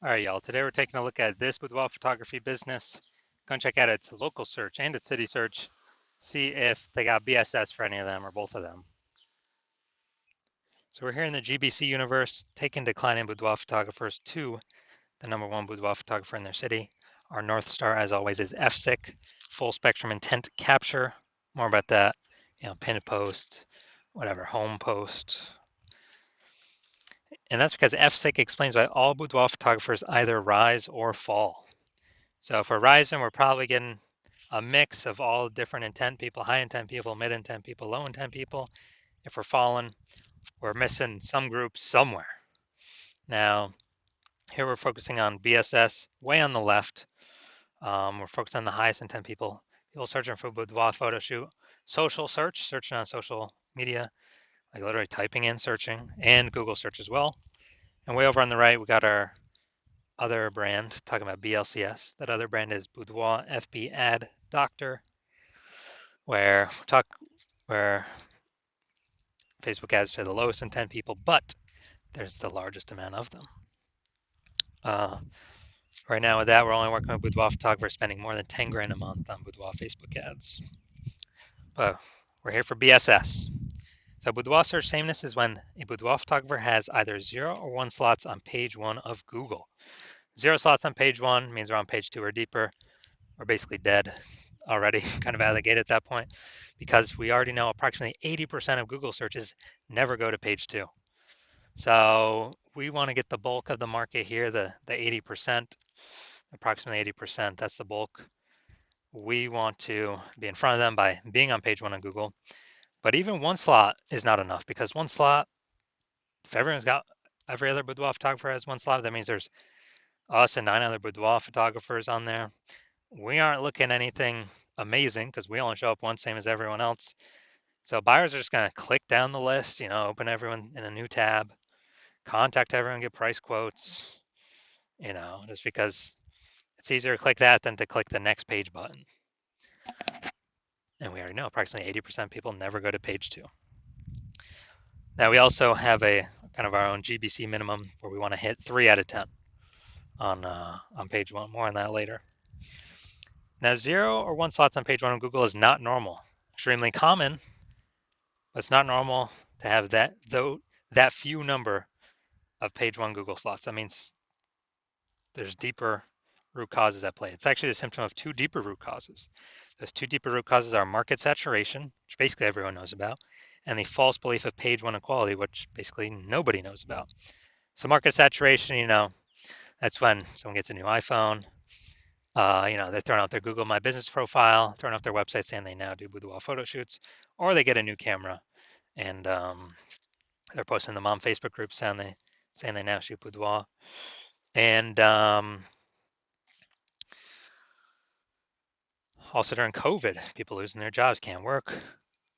All right, y'all. Today we're taking a look at this boudoir photography business. Go and check out its local search and its city search. See if they got BSS for any of them or both of them. So we're here in the GBC universe, taking declining boudoir photographers to the number one boudoir photographer in their city. Our North Star, as always, is FSIC, full spectrum intent capture. More about that, pin post, whatever, home post. And that's because FSIC explains why all boudoir photographers either rise or fall. So if we're rising, we're probably getting a mix of all different intent people, high intent people, mid intent people, low intent people. If we're falling, we're missing some group somewhere. Now, here we're focusing on BSS way on the left. We're focused on the highest intent people, people searching for boudoir photo shoot, social search, searching on social media, like literally typing in, searching, and Google search as well. And way over on the right, we got our other brand talking about BLCS. That other brand is Boudoir FB Ad Doctor, where Facebook ads to the lowest intent people, but there's the largest amount of them. Uh, right now with that, we're only working with boudoir photographers spending more than 10 grand a month on boudoir Facebook ads. But we're here for BSS. So boudoir search sameness is when a boudoir photographer has either 0 or 1 slots on page 1 of Google. 0 slots on page 1 means we're on page 2 or deeper. We're basically dead already, kind of out of the gate at that point, because we already know approximately 80% of Google searches never go to page 2. So we want to get the bulk of the market here, the 80%, approximately 80%. That's the bulk. We want to be in front of them by being on page 1 on Google. But even 1 slot is not enough, because 1 slot, if every other boudoir photographer has 1 slot, that means there's us and 9 other boudoir photographers on there. We aren't looking anything amazing because we only show up once, same as everyone else. So buyers are just going to click down the list, open everyone in a new tab, contact everyone, get price quotes, just because it's easier to click that than to click the next page button. And we already know approximately 80% of people never go to page 2. Now we also have a kind of our own GBC minimum where we want to hit 3 out of 10 on page 1. More on that later. Now 0 or 1 slots on page 1 on Google is not normal. Extremely common, but it's not normal to have that few number of page 1 Google slots. That means there's deeper root causes at play. It's actually the symptom of 2 deeper root causes. Those 2 deeper root causes are market saturation, which basically everyone knows about, and the false belief of page 1 equality, which basically nobody knows about. So market saturation, that's when someone gets a new iPhone, they're throwing out their Google My Business profile, throwing up their website saying they now do boudoir photo shoots, or they get a new camera and they're posting them on Facebook groups saying they now shoot boudoir. And also during COVID, people losing their jobs, can't work,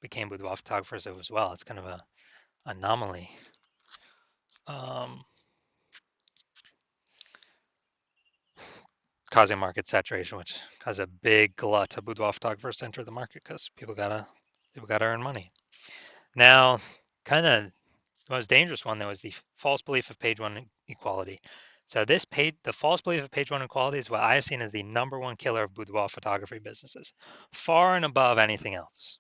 became boudoir photographers as well. It's kind of a anomaly. Causing market saturation, which caused a big glut of boudoir photographers to enter the market because people gotta earn money. Now, kind of the most dangerous one though is the false belief of page 1 equality. So the false belief of page 1 equality is what I have seen as the number 1 killer of boudoir photography businesses, far and above anything else.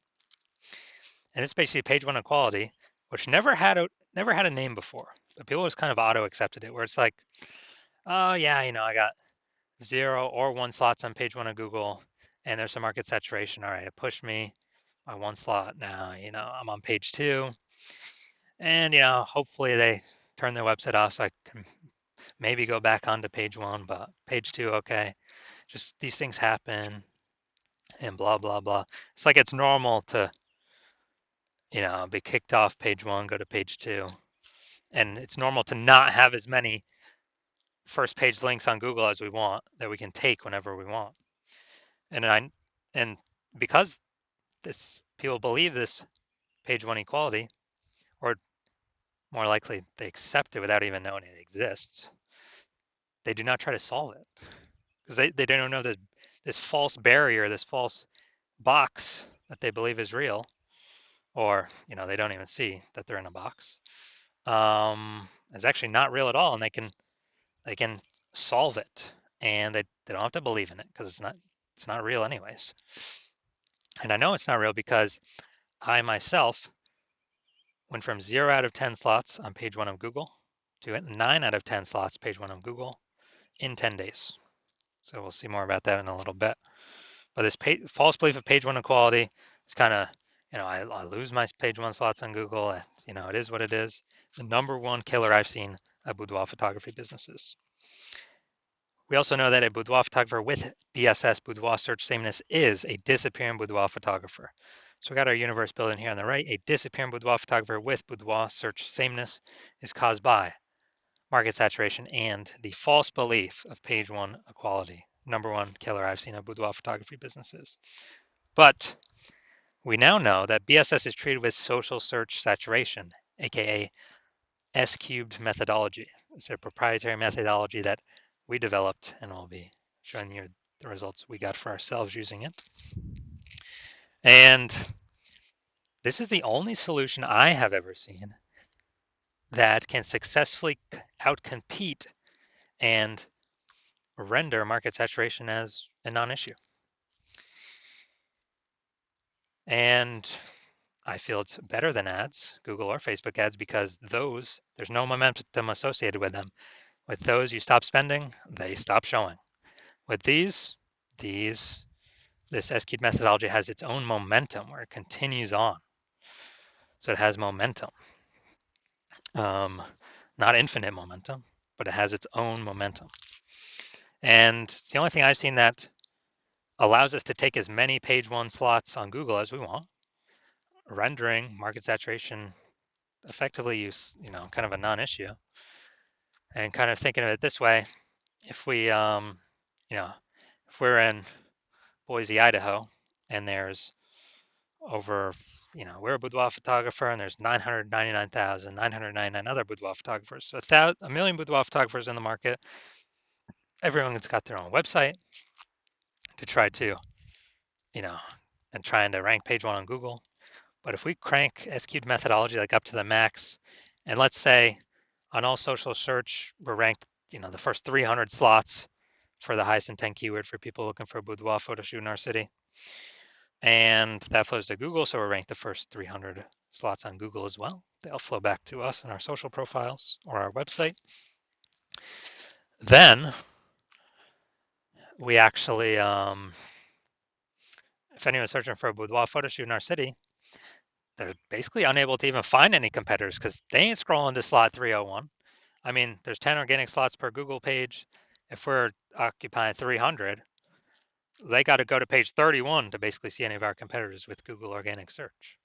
And it's basically page 1 equality, which never had a name before, but people just kind of auto accepted it, where it's like, oh yeah, I got 0 or 1 slots on page 1 of Google, and there's some market saturation. All right, it pushed me by 1 slot. Now, I'm on page 2, and hopefully they turn their website off so I can maybe go back onto page 1, but page 2, okay. Just these things happen, and blah blah blah. It's like it's normal to be kicked off page 1, go to page 2, and it's normal to not have as many first page links on Google as we want that we can take whenever we want. And because people believe this page 1 equality, or more likely they accept it without even knowing it exists, they do not try to solve it because they don't know this false barrier, this false box that they believe is real, or they don't even see that they're in a box, is actually not real at all, and they can solve it, and they don't have to believe in it because it's not real anyways. And I know it's not real because I myself went from 0 out of 10 slots on page 1 of Google to 9 out of 10 slots page 1 of Google in 10 days. So we'll see more about that in a little bit. But this false belief of page 1 equality is kind of, I lose my page 1 slots on Google. It is what it is. The number one killer I've seen of boudoir photography businesses. We also know that a boudoir photographer with BSS, boudoir search sameness, is a disappearing boudoir photographer. So we got our universe building here on the right. A disappearing boudoir photographer with boudoir search sameness is caused by market saturation and the false belief of page 1 equality. Number one killer I've seen of boudoir photography businesses. But we now know that BSS is treated with social search saturation, aka S cubed methodology. It's a proprietary methodology that we developed, and I'll be showing you the results we got for ourselves using it. And this is the only solution I have ever seen that can successfully outcompete and render market saturation as a non-issue. And I feel it's better than ads, Google or Facebook ads, because there's no momentum associated with them. With those, you stop spending, they stop showing. With this S-cubed methodology has its own momentum where it continues on. So it has momentum. Not infinite momentum, but it has its own momentum. And it's the only thing I've seen that allows us to take as many page 1 slots on Google as we want, rendering market saturation effectively kind of a non-issue. And kind of thinking of it this way, if we, if we're in Boise, Idaho, and there's over, we're a boudoir photographer, and there's 999,999 other boudoir photographers. So a million boudoir photographers in the market. Everyone's got their own website to try to, and trying to rank page 1 on Google. But if we crank S-cubed methodology like up to the max, and let's say on all social search, we're ranked, the first 300 slots for the highest intent keyword for people looking for a boudoir photo shoot in our city. And that flows to Google, so we're ranked the first 300 slots on Google as well. They'll flow back to us in our social profiles or our website. Then we actually, if anyone's searching for a boudoir photo shoot in our city, they're basically unable to even find any competitors because they ain't scrolling to slot 301. I mean, there's 10 organic slots per Google page. If we're occupying 300, they got to go to page 31 to basically see any of our competitors with Google organic search.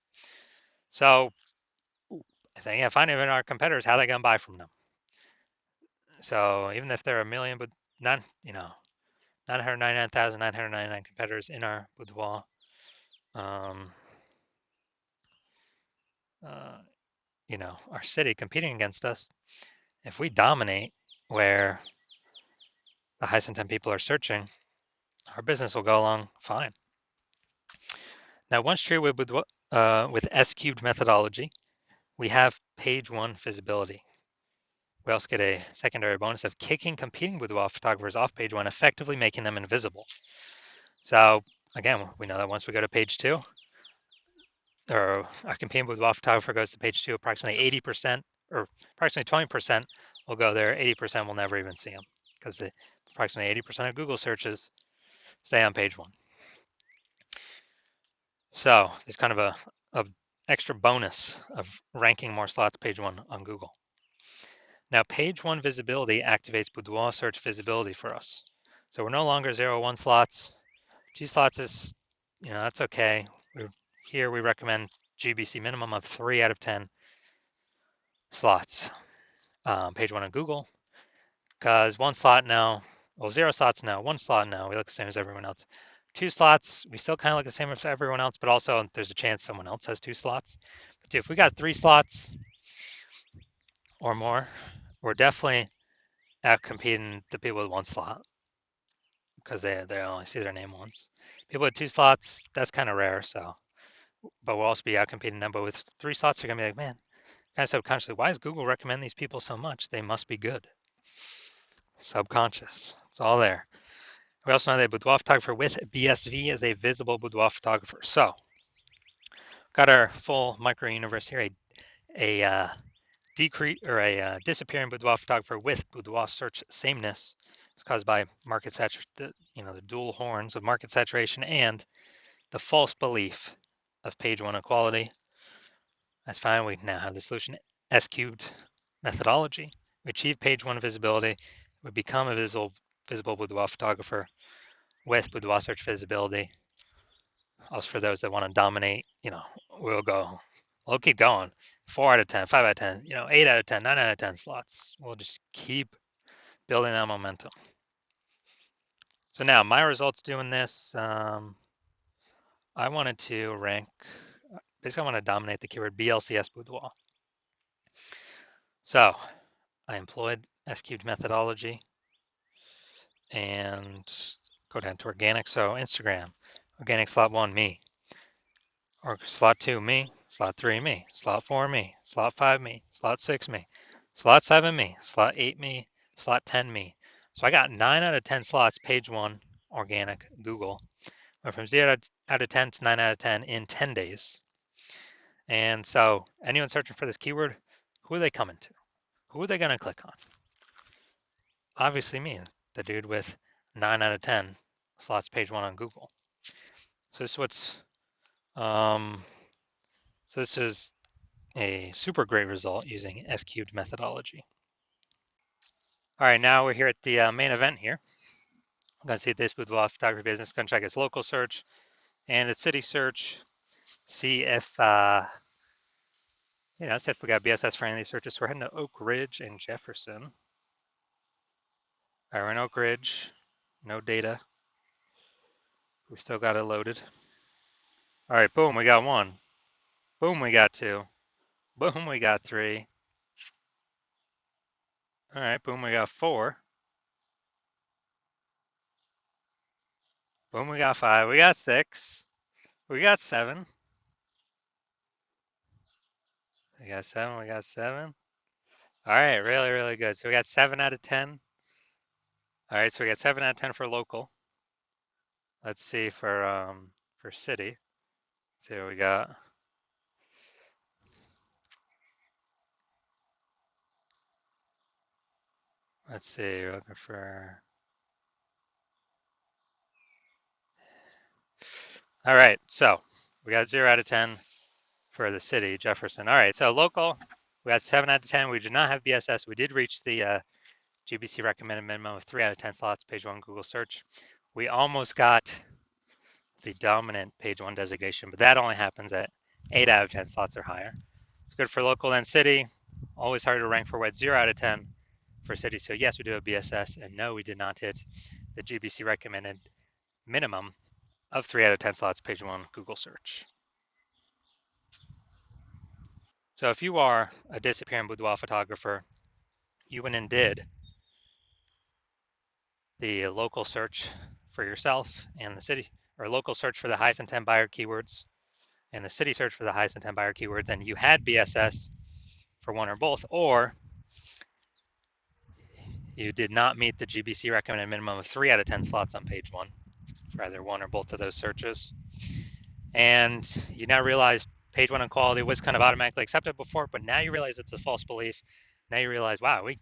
So if they can't find any of our competitors, how are they going to buy from them? So even if there are a million, but not, 999,999 competitors in our boudoir, our city competing against us, if we dominate where the highest intent people are searching, our business will go along fine. Now, once true with S-cubed methodology, we have page 1 visibility. We also get a secondary bonus of kicking competing boudoir photographers off page 1, effectively making them invisible. So again, we know that once we go to page 2, or our competing boudoir photographer goes to page 2, approximately 80% or approximately 20% will go there. 80% will never even see them because approximately 80% of Google searches stay on page 1. So there's kind of a extra bonus of ranking more slots page 1 on Google. Now, page 1 visibility activates boudoir search visibility for us. So we're no longer 0-1 slots. G slots is, that's okay. Here we recommend GBC minimum of 3 out of 10 slots. Page 1 on Google, because 1 slot now, 0 slots now, 1 slot now, we look the same as everyone else. 2 slots, we still kind of look the same as everyone else, but also there's a chance someone else has 2 slots. But if we got 3 slots or more, we're definitely out competing the people with 1 slot because they only see their name once. People with 2 slots, that's kind of rare. So, but we'll also be out competing them. But with 3 slots, you're gonna be like, man, kind of subconsciously, why does Google recommend these people so much? They must be good. Subconscious. It's all there. We also know that a boudoir photographer with BSV is a visible boudoir photographer. So, got our full micro universe here. A decrease or a disappearing boudoir photographer with boudoir search sameness is caused by market saturation. The dual horns of market saturation and the false belief of page one equality. That's fine. We now have the solution S cubed methodology. We achieve page one visibility. We become a visible boudoir photographer with boudoir search visibility. Also, for those that want to dominate, we'll keep going. 4 out of 10, 5 out of 10, 8 out of 10, 9 out of 10 slots. We'll just keep building that momentum. So now my results doing this, I wanted to rank, basically I want to dominate the keyword BLCS boudoir. So I employed S cubed methodology and go down to organic. So Instagram, organic slot 1, me. Or slot 2, me. Slot 3, me. Slot 4, me. Slot 5, me. Slot 6, me. Slot 7, me. Slot 8, me. Slot 10, me. So I got 9 out of 10 slots, page 1, organic, Google. Went from 0 out of 10 to 9 out of 10 in 10 days. And so anyone searching for this keyword, who are they coming to? Who are they going to click on? Obviously me, the dude with 9 out of 10 slots, page 1 on Google. So this is a super great result using S cubed methodology. All right, now we're here at the main event here. I'm going to see if this boudoir photography business is going to check its local search and its city search, see if see if we got BSS for any of these searches. So we're heading to Oak Ridge and Jefferson. All right, we're in Oak Ridge, no data. We still got it loaded. All right, boom, we got 1. Boom, we got 2. Boom, we got 3. All right, boom, we got 4. Boom, we got 5. We got 6. We got 7. We got 7. We got 7. All right, really, really good. So we got 7 out of 10. All right, so we got 7 out of 10 for local. Let's see for city. Let's see what we got. Let's see, we're looking for. All right, so we got 0 out of 10 for the city, Jefferson. All right, so local, we got 7 out of 10. We did not have BSS. We did reach the GBC recommended minimum of 3 out of 10 slots, page 1 Google search. We almost got the dominant page 1 designation, but that only happens at 8 out of 10 slots or higher. It's good for local and city. Always hard to rank for what 0 out of 10 for city. So yes, we do have BSS, and no, we did not hit the GBC recommended minimum of 3 out of 10 slots, page 1 Google search. So if you are a disappearing boudoir photographer, you went and did the local search for yourself and the city, or local search for the highest intent buyer keywords and the city search for the highest intent buyer keywords, and you had BSS for one or both, or you did not meet the GBC recommended minimum of 3 out of 10 slots on page 1 for either one or both of those searches, and you now realize page 1 equality was kind of automatically accepted before, but now you realize it's a false belief. Now you realize, wow, we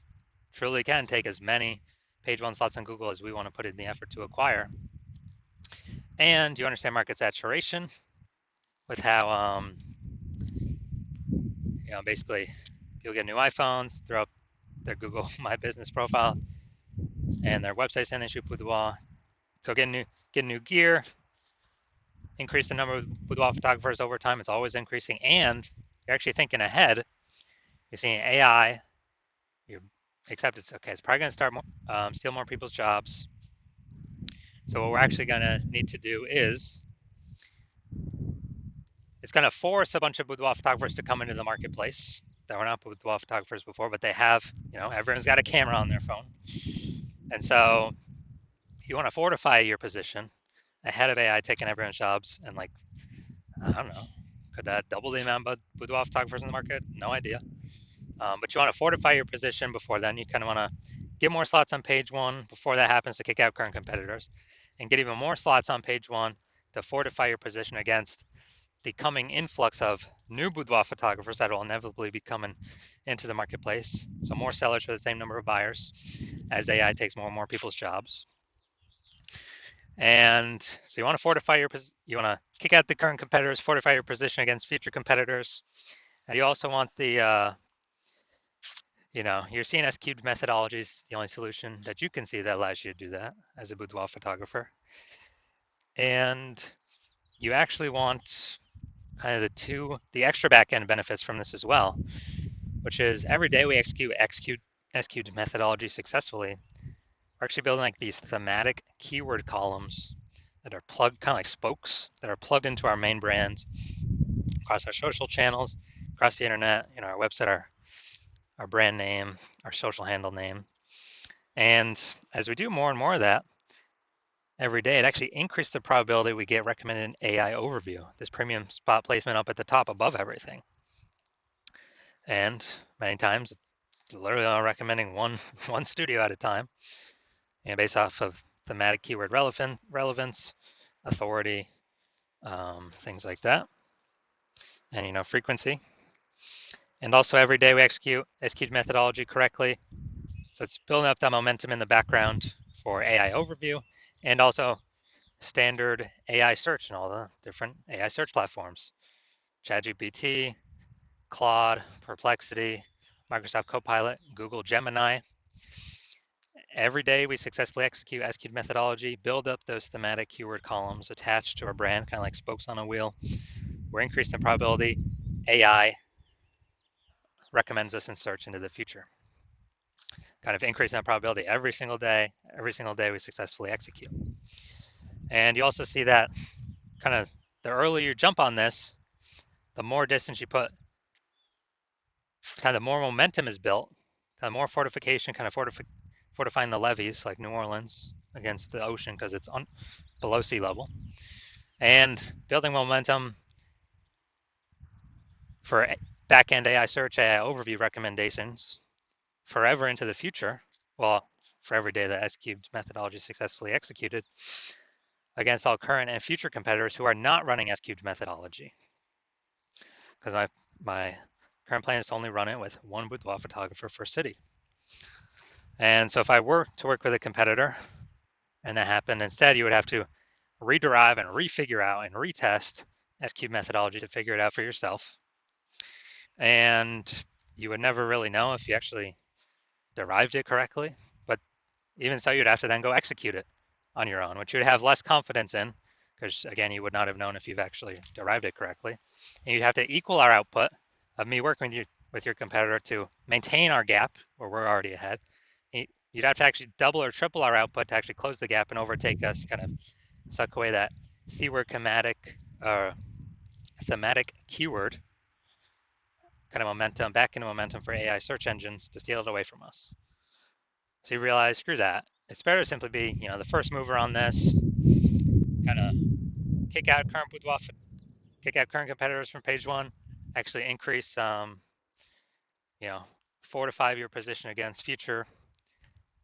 truly can take as many page 1 slots on Google as we want to put in the effort to acquire. And you understand market saturation with how, basically people get new iPhones, throw up their Google My Business profile and their website saying they shoot boudoir. So get new gear, increase the number of boudoir photographers over time. It's always increasing, and you're actually thinking ahead. You're seeing AI. It's okay. It's probably going to start steal more people's jobs. So what we're actually going to need to do is it's going to force a bunch of boudoir photographers to come into the marketplace that were not boudoir photographers before, but they have, everyone's got a camera on their phone. And so you want to fortify your position ahead of AI taking everyone's jobs, and I don't know, could that double the amount of boudoir photographers in the market? No idea. But you want to fortify your position before then. You kind of want to get more slots on page one before that happens to kick out current competitors, and get even more slots on page one to fortify your position against the coming influx of new boudoir photographers that will inevitably be coming into the marketplace. So more sellers for the same number of buyers as AI takes more and more people's jobs. And so you want to fortify you want to kick out the current competitors, fortify your position against future competitors. And you also want the, your CNS cubed methodology is the only solution that you can see that allows you to do that as a boudoir photographer. And you actually want kind of the extra back-end benefits from this as well, which is every day we execute SQ'd methodology successfully. We're actually building like these thematic keyword columns that are plugged, kind of like spokes, that are plugged into our main brand across our social channels, across the internet, our website, our brand name, our social handle name. And as we do more and more of that every day, it actually increases the probability we get recommended an AI overview, this premium spot placement up at the top above everything. And many times, it's literally recommending one studio at a time, based off of thematic keyword relevance, authority, things like that, and frequency. And also every day we execute methodology correctly. So it's building up that momentum in the background for AI overview and also standard AI search and all the different AI search platforms. ChatGPT, Claude, Perplexity, Microsoft Copilot, Google Gemini. Every day we successfully execute SQ'd methodology, build up those thematic keyword columns attached to our brand, kind of like spokes on a wheel. We're increasing the probability AI recommends us in search into the future. Kind of increasing that probability every single day we successfully execute. And you also see that kind of the earlier you jump on this, the more distance you put, kind of the more momentum is built, kind of more fortification, kind of fortifying the levees like New Orleans against the ocean because it's below sea level, and building momentum for back-end AI search, AI overview recommendations forever into the future. Well, for every day that SQ'd methodology is successfully executed against all current and future competitors who are not running SQ'd methodology. Because my current plan is to only run it with one boudoir photographer per city. And so if I were to work with a competitor and that happened, instead you would have to rederive and refigure out and retest SQ'd methodology to figure it out for yourself. And you would never really know if you actually derived it correctly. But even so, you'd have to then go execute it on your own, which you'd have less confidence in, because again, you would not have known if you've actually derived it correctly. And you'd have to equal our output of me working with your competitor to maintain our gap where we're already ahead. You'd have to actually double or triple our output to actually close the gap and overtake us, kind of suck away that thematic keyword kind of momentum, back into momentum for AI search engines to steal it away from us. So you realize, screw that. It's better to simply be, the first mover on this, kind of kick out current competitors from page one, actually increase, fortify your position against future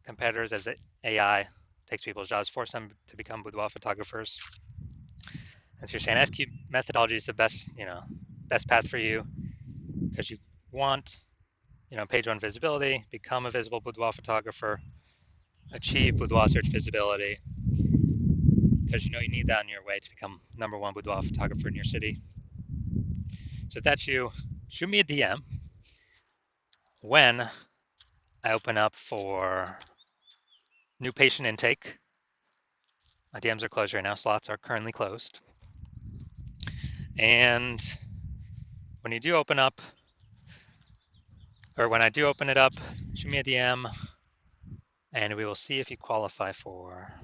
competitors as AI takes people's jobs, force them to become boudoir photographers. And so you're saying SQ methodology is the best path for you because you want, page one visibility, become a visible boudoir photographer, achieve boudoir search visibility, because you need that on your way to become #1 boudoir photographer in your city. So if that's you, shoot me a DM when I open up for new patient intake. My DMs are closed right now. Slots are currently closed. And when you do open up, or when I do open it up, shoot me a DM, and we will see if you qualify for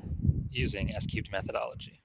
using SQ'd methodology.